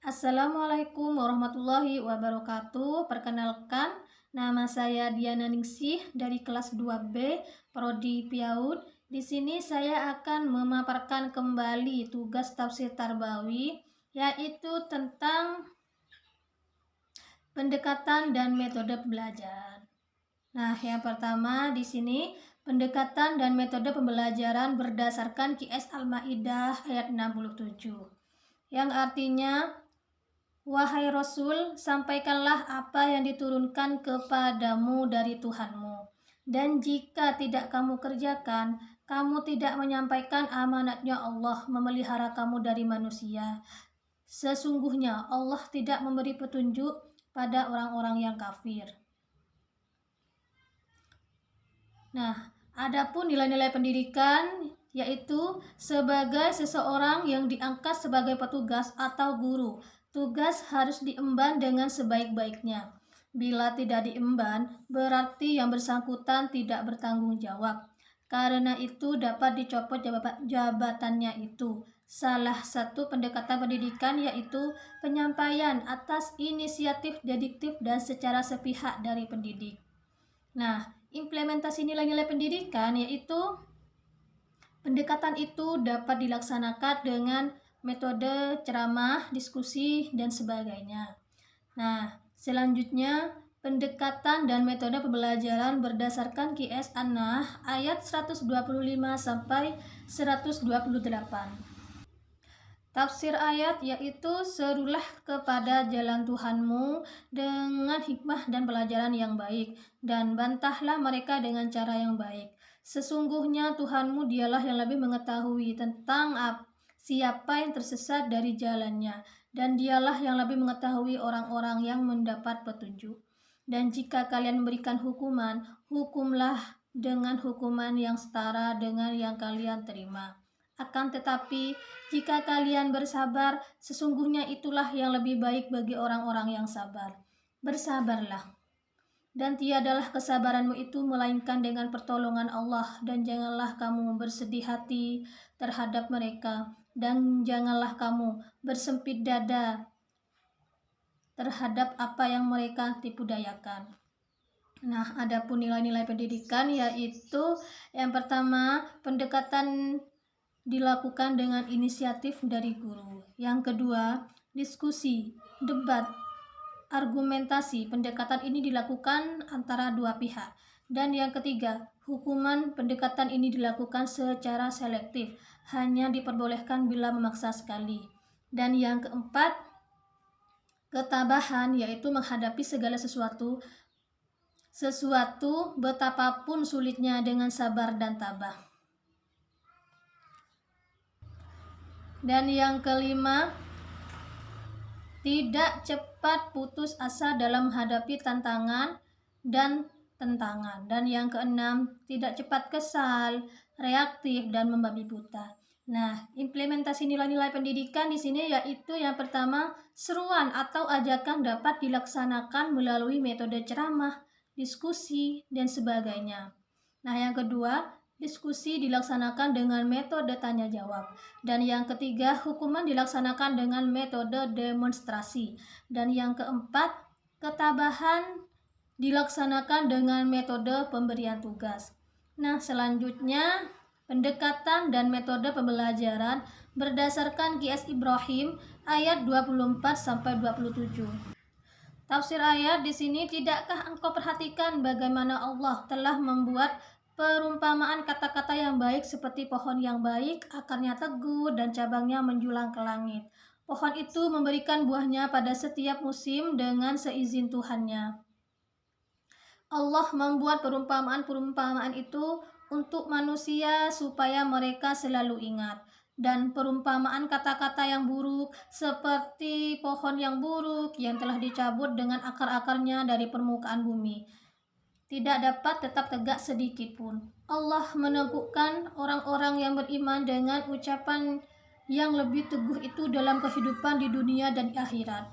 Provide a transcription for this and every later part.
Assalamualaikum warahmatullahi wabarakatuh. Perkenalkan, nama saya Diana Ningsih dari kelas 2B, Prodi PIAUD. Di sini saya akan memaparkan kembali tugas tafsir tarbawi, yaitu tentang pendekatan dan metode pembelajaran. Nah, yang pertama di sini pendekatan dan metode pembelajaran berdasarkan QS Al-Maidah ayat 67, yang artinya, wahai Rasul, sampaikanlah apa yang diturunkan kepadamu dari Tuhanmu. Dan jika tidak kamu kerjakan, kamu tidak menyampaikan amanatnya Allah memelihara kamu dari manusia. Sesungguhnya Allah tidak memberi petunjuk pada orang-orang yang kafir. Nah, adapun nilai-nilai pendidikan yaitu sebagai seseorang yang diangkat sebagai petugas atau guru, tugas harus diemban dengan sebaik-baiknya. Bila tidak diemban, berarti yang bersangkutan tidak bertanggung jawab. Karena itu dapat dicopot jabatannya itu. Salah satu pendekatan pendidikan yaitu penyampaian atas inisiatif dediktif dan secara sepihak dari pendidik. Nah, implementasi nilai-nilai pendidikan yaitu pendekatan itu dapat dilaksanakan dengan metode ceramah, diskusi, dan sebagainya. Nah, selanjutnya pendekatan dan metode pembelajaran berdasarkan QS An-Nahl ayat 125 sampai 128. Tafsir ayat yaitu serulah kepada jalan Tuhanmu dengan hikmah dan pelajaran yang baik, dan bantahlah mereka dengan cara yang baik. Sesungguhnya Tuhanmu dialah yang lebih mengetahui tentang siapa yang tersesat dari jalannya, dan dialah yang lebih mengetahui orang-orang yang mendapat petunjuk. Dan jika kalian memberikan hukuman, hukumlah dengan hukuman yang setara dengan yang kalian terima. Akan tetapi, jika kalian bersabar, sesungguhnya itulah yang lebih baik bagi orang-orang yang sabar. Bersabarlah, dan tiadalah kesabaranmu itu melainkan dengan pertolongan Allah, dan janganlah kamu bersedih hati terhadap mereka, dan janganlah kamu bersempit dada terhadap apa yang mereka tipu dayakan. Nah, adapun nilai-nilai pendidikan yaitu yang pertama, pendekatan dilakukan dengan inisiatif dari guru. Yang kedua, diskusi, debat, argumentasi. Pendekatan ini dilakukan antara dua pihak. Dan yang ketiga, hukuman pendekatan ini dilakukan secara selektif, hanya diperbolehkan bila memaksa sekali. Dan yang keempat, ketabahan, yaitu menghadapi segala sesuatu betapapun sulitnya dengan sabar dan tabah. Dan yang kelima, tidak cepat putus asa dalam menghadapi tantangan dan tentangan. Dan yang keenam, tidak cepat kesal, reaktif, dan membabi buta. Nah, implementasi nilai-nilai pendidikan di sini yaitu yang pertama, seruan atau ajakan dapat dilaksanakan melalui metode ceramah, diskusi, dan sebagainya. Nah, yang kedua, diskusi dilaksanakan dengan metode tanya jawab. Dan yang ketiga, hukuman dilaksanakan dengan metode demonstrasi. Dan yang keempat, ketabahan dilaksanakan dengan metode pemberian tugas. Nah, selanjutnya pendekatan dan metode pembelajaran berdasarkan QS Ibrahim ayat 24 sampai 27. Tafsir ayat di sini, tidakkah engkau perhatikan bagaimana Allah telah membuat perumpamaan kata-kata yang baik seperti pohon yang baik, akarnya teguh dan cabangnya menjulang ke langit. Pohon itu memberikan buahnya pada setiap musim dengan seizin Tuhannya. Allah membuat perumpamaan-perumpamaan itu untuk manusia supaya mereka selalu ingat. Dan perumpamaan kata-kata yang buruk seperti pohon yang buruk yang telah dicabut dengan akar-akarnya dari permukaan bumi, tidak dapat tetap tegak sedikit pun. Allah meneguhkan orang-orang yang beriman dengan ucapan yang lebih teguh itu dalam kehidupan di dunia dan di akhirat.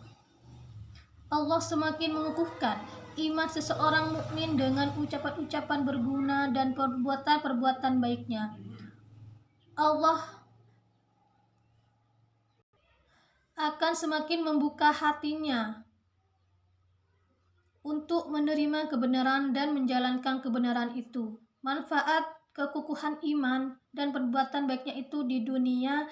Allah semakin mengukuhkan iman seseorang mukmin dengan ucapan-ucapan berguna dan perbuatan-perbuatan baiknya. akan semakin membuka hatinya untuk menerima kebenaran dan menjalankan kebenaran itu. Manfaat kekukuhan iman dan perbuatan baiknya itu di dunia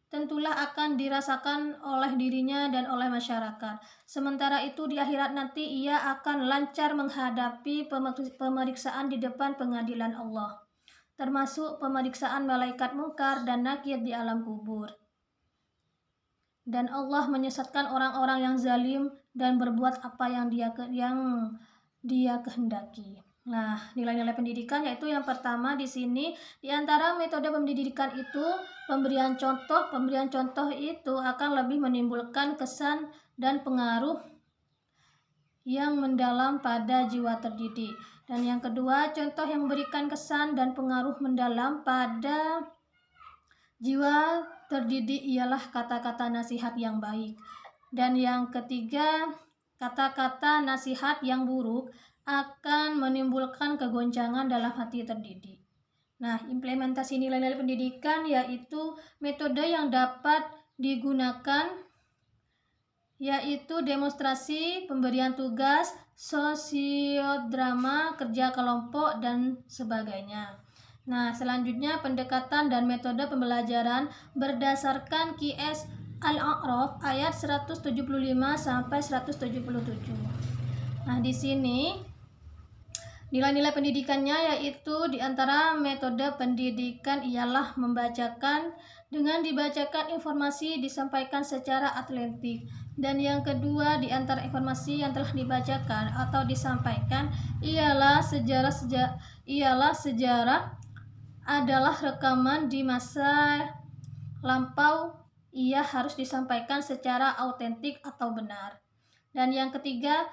tentulah akan dirasakan oleh dirinya dan oleh masyarakat. Sementara itu di akhirat nanti ia akan lancar menghadapi pemeriksaan di depan pengadilan Allah, termasuk pemeriksaan malaikat mungkar dan nakir di alam kubur. Dan Allah menyesatkan orang-orang yang zalim dan berbuat apa yang dia kehendaki. Nah, nilai-nilai pendidikan yaitu yang pertama di sini di antara metode pendidikan itu pemberian contoh. Pemberian contoh itu akan lebih menimbulkan kesan dan pengaruh yang mendalam pada jiwa terdidik. Dan yang kedua, contoh yang memberikan kesan dan pengaruh mendalam pada jiwa terdidik ialah kata-kata nasihat yang baik. Dan yang ketiga, kata-kata nasihat yang buruk akan menimbulkan kegoncangan dalam hati terdidik. Nah, implementasi nilai-nilai pendidikan yaitu metode yang dapat digunakan yaitu demonstrasi, pemberian tugas, sosiodrama, kerja kelompok, dan sebagainya. Nah, selanjutnya pendekatan dan metode pembelajaran berdasarkan QS Al-A'raf ayat 175 sampai 177. Nah, di sini nilai-nilai pendidikannya yaitu di antara metode pendidikan ialah membacakan. Dengan dibacakan informasi disampaikan secara atletik. Dan yang kedua di antara informasi yang telah dibacakan atau disampaikan ialah sejarah adalah rekaman di masa lampau, ia harus disampaikan secara autentik atau benar. Dan yang ketiga,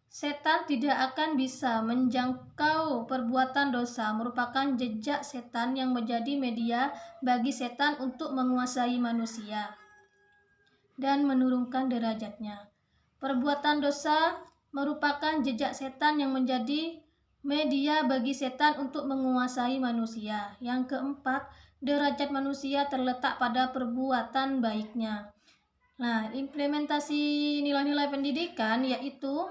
setan tidak akan bisa menjangkau perbuatan dosa, merupakan jejak setan yang menjadi media bagi setan untuk menguasai manusia dan menurunkan derajatnya. Perbuatan dosa merupakan jejak setan yang menjadi media bagi setan untuk menguasai manusia. Yang keempat, derajat manusia terletak pada perbuatan baiknya. Nah, implementasi nilai-nilai pendidikan yaitu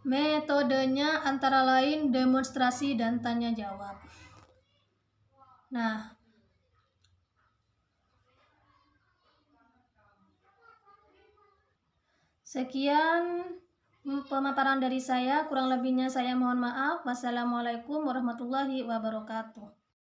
metodenya antara lain demonstrasi dan tanya jawab. Nah, sekian pemaparan dari saya, kurang lebihnya saya mohon maaf. Wassalamualaikum warahmatullahi wabarakatuh.